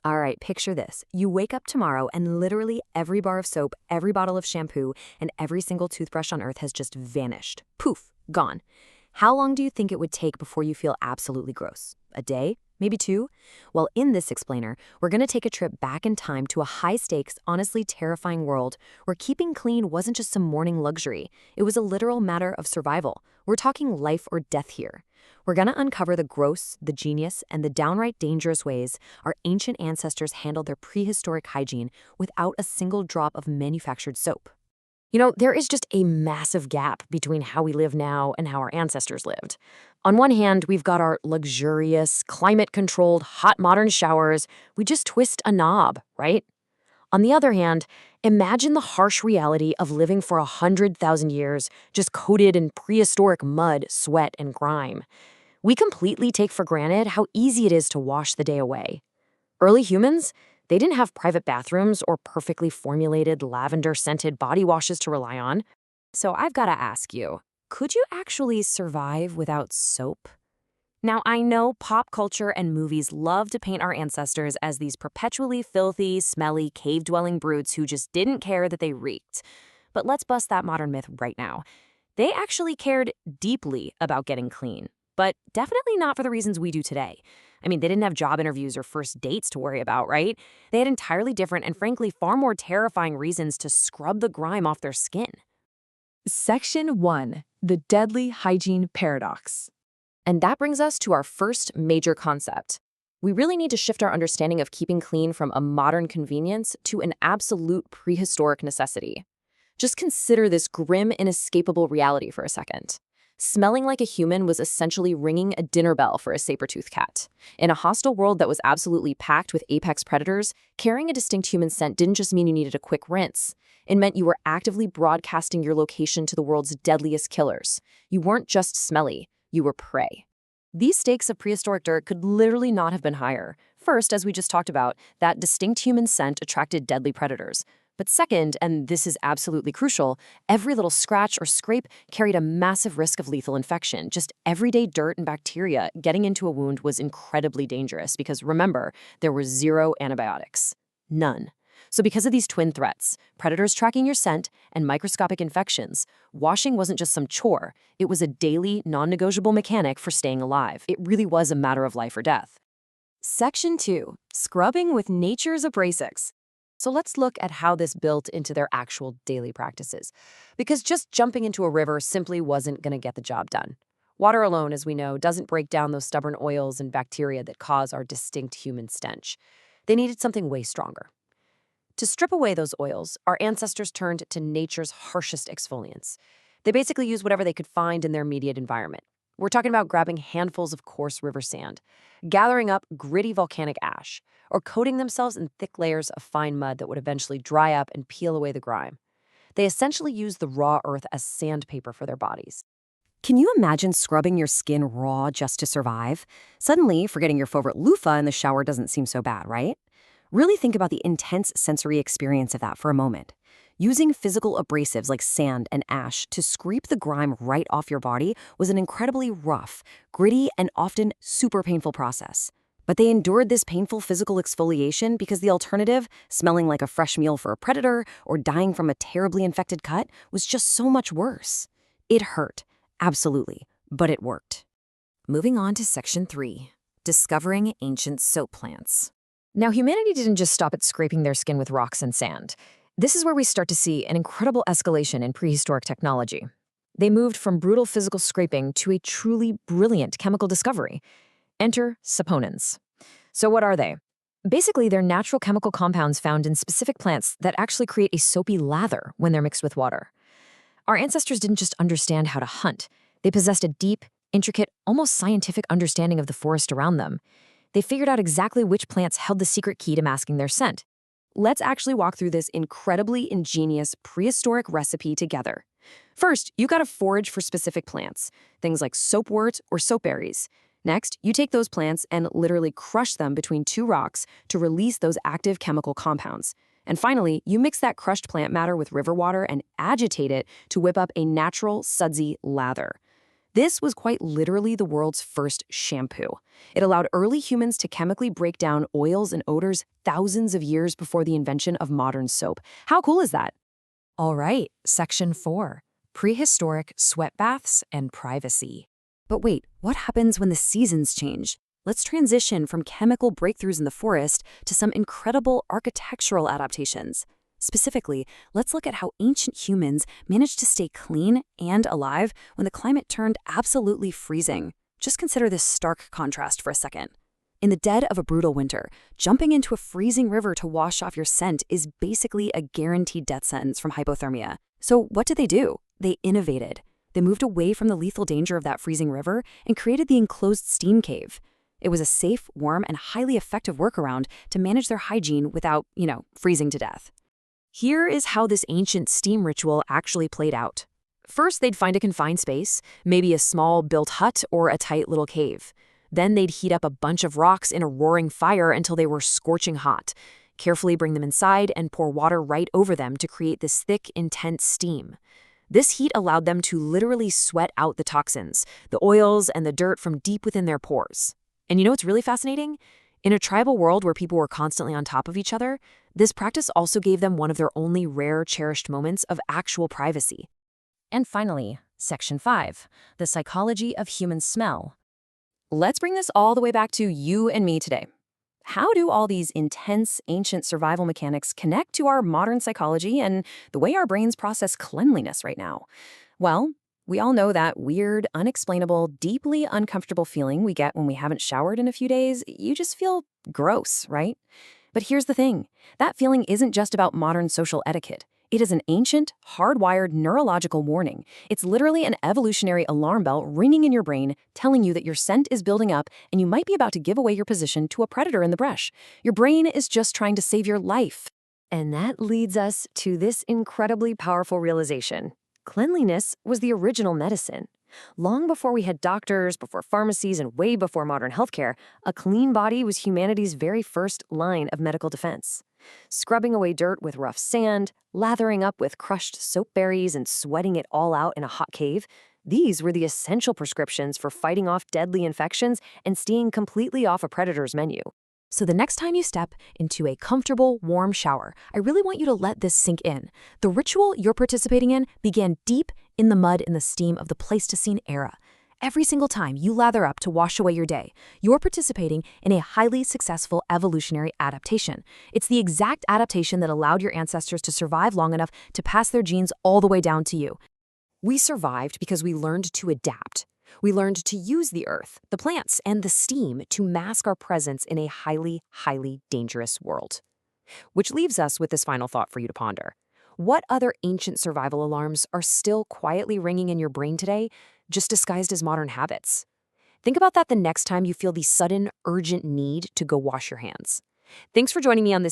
All right, picture this. You wake up tomorrow and literally every bar of soap, every bottle of shampoo, and every single toothbrush on earth has just vanished. Poof, gone. How long do you think it would take before you feel absolutely gross? A day? Maybe two? Well, in this explainer, we're going to take a trip back in time to a high-stakes, honestly terrifying world where keeping clean wasn't just some morning luxury. It was a literal matter of survival. We're talking life or death here. We're going to uncover the gross, the genius, and the downright dangerous ways our ancient ancestors handled their prehistoric hygiene without a single drop of manufactured soap. You know, there is just a massive gap between how we live now and how our ancestors lived. On one hand, we've got our luxurious, climate-controlled, hot modern showers. We just twist a knob, right? On the other hand, imagine the harsh reality of living for 100,000 years just coated in prehistoric mud, sweat, and grime. We completely take for granted how easy it is to wash the day away. Early humans, they didn't have private bathrooms or perfectly formulated lavender-scented body washes to rely on. So I've got to ask you, could you actually survive without soap? Now, I know pop culture and movies love to paint our ancestors as these perpetually filthy, smelly, cave-dwelling brutes who just didn't care that they reeked. But let's bust that modern myth right now. They actually cared deeply about getting clean, but definitely not for the reasons we do today. I mean, they didn't have job interviews or first dates to worry about, right? They had entirely different and frankly far more terrifying reasons to scrub the grime off their skin. Section 1. The Deadly Hygiene Paradox. And that brings us to our first major concept. We really need to shift our understanding of keeping clean from a modern convenience to an absolute prehistoric necessity. Just consider this grim, inescapable reality for a second. Smelling like a human was essentially ringing a dinner bell for a saber-toothed cat. In a hostile world that was absolutely packed with apex predators, carrying a distinct human scent didn't just mean you needed a quick rinse. It meant you were actively broadcasting your location to the world's deadliest killers. You weren't just smelly, you were prey. These stakes of prehistoric dirt could literally not have been higher. First, as we just talked about, that distinct human scent attracted deadly predators. But second, and this is absolutely crucial, every little scratch or scrape carried a massive risk of lethal infection. Just everyday dirt and bacteria getting into a wound was incredibly dangerous because, remember, there were zero antibiotics. None. So because of these twin threats, predators tracking your scent and microscopic infections, washing wasn't just some chore. It was a daily, non-negotiable mechanic for staying alive. It really was a matter of life or death. Section 2. Scrubbing with nature's abrasives. So let's look at how this built into their actual daily practices. Because just jumping into a river simply wasn't going to get the job done. Water alone, as we know, doesn't break down those stubborn oils and bacteria that cause our distinct human stench. They needed something way stronger. To strip away those oils, our ancestors turned to nature's harshest exfoliants. They basically used whatever they could find in their immediate environment. We're talking about grabbing handfuls of coarse river sand, gathering up gritty volcanic ash, or coating themselves in thick layers of fine mud that would eventually dry up and peel away the grime. They essentially used the raw earth as sandpaper for their bodies. Can you imagine scrubbing your skin raw just to survive? Suddenly, forgetting your favorite loofah in the shower doesn't seem so bad, right? Really think about the intense sensory experience of that for a moment. Using physical abrasives like sand and ash to scrape the grime right off your body was an incredibly rough, gritty, and often super painful process. But they endured this painful physical exfoliation because the alternative, smelling like a fresh meal for a predator or dying from a terribly infected cut, was just so much worse. It hurt, absolutely, but it worked. Moving on to Section 3, Discovering Ancient Soap Plants. Now, humanity didn't just stop at scraping their skin with rocks and sand. This is where we start to see an incredible escalation in prehistoric technology. They moved from brutal physical scraping to a truly brilliant chemical discovery. Enter saponins. So what are they? Basically, they're natural chemical compounds found in specific plants that actually create a soapy lather when they're mixed with water. Our ancestors didn't just understand how to hunt. They possessed a deep, intricate, almost scientific understanding of the forest around them. They figured out exactly which plants held the secret key to masking their scent. Let's actually walk through this incredibly ingenious prehistoric recipe together. First, you gotta forage for specific plants, things like soapwort or soapberries. Next, you take those plants and literally crush them between two rocks to release those active chemical compounds. And finally, you mix that crushed plant matter with river water and agitate it to whip up a natural, sudsy lather. This was quite literally the world's first shampoo. It allowed early humans to chemically break down oils and odors thousands of years before the invention of modern soap. How cool is that? All right, Section 4. Prehistoric sweat baths and privacy. But wait, what happens when the seasons change? Let's transition from chemical breakthroughs in the forest to some incredible architectural adaptations. Specifically, let's look at how ancient humans managed to stay clean and alive when the climate turned absolutely freezing. Just consider this stark contrast for a second. In the dead of a brutal winter, jumping into a freezing river to wash off your scent is basically a guaranteed death sentence from hypothermia. So what did they do? They innovated. They moved away from the lethal danger of that freezing river and created the enclosed steam cave. It was a safe, warm, and highly effective workaround to manage their hygiene without, freezing to death. Here is how this ancient steam ritual actually played out. First, they'd find a confined space, maybe a small built hut or a tight little cave. Then they'd heat up a bunch of rocks in a roaring fire until they were scorching hot. Carefully bring them inside and pour water right over them to create this thick, intense steam. This heat allowed them to literally sweat out the toxins, the oils, and the dirt from deep within their pores. And you know what's really fascinating? In a tribal world where people were constantly on top of each other, this practice also gave them one of their only rare, cherished moments of actual privacy. And finally, Section 5, the psychology of human smell. Let's bring this all the way back to you and me today. How do all these intense, ancient survival mechanics connect to our modern psychology and the way our brains process cleanliness right now? Well, we all know that weird, unexplainable, deeply uncomfortable feeling we get when we haven't showered in a few days. You just feel gross, right? But here's the thing. That feeling isn't just about modern social etiquette. It is an ancient, hardwired neurological warning. It's literally an evolutionary alarm bell ringing in your brain, telling you that your scent is building up and you might be about to give away your position to a predator in the brush. Your brain is just trying to save your life. And that leads us to this incredibly powerful realization. Cleanliness was the original medicine. Long before we had doctors, before pharmacies, and way before modern healthcare, a clean body was humanity's very first line of medical defense. Scrubbing away dirt with rough sand, lathering up with crushed soap berries, and sweating it all out in a hot cave, these were the essential prescriptions for fighting off deadly infections and staying completely off a predator's menu. So the next time you step into a comfortable, warm shower, I really want you to let this sink in. The ritual you're participating in began deep in the mud in the steam of the Pleistocene era. Every single time you lather up to wash away your day, you're participating in a highly successful evolutionary adaptation. It's the exact adaptation that allowed your ancestors to survive long enough to pass their genes all the way down to you. We survived because we learned to adapt. We learned to use the earth, the plants, and the steam to mask our presence in a highly, highly dangerous world. Which leaves us with this final thought for you to ponder. What other ancient survival alarms are still quietly ringing in your brain today, just disguised as modern habits? Think about that the next time you feel the sudden, urgent need to go wash your hands. Thanks for joining me on this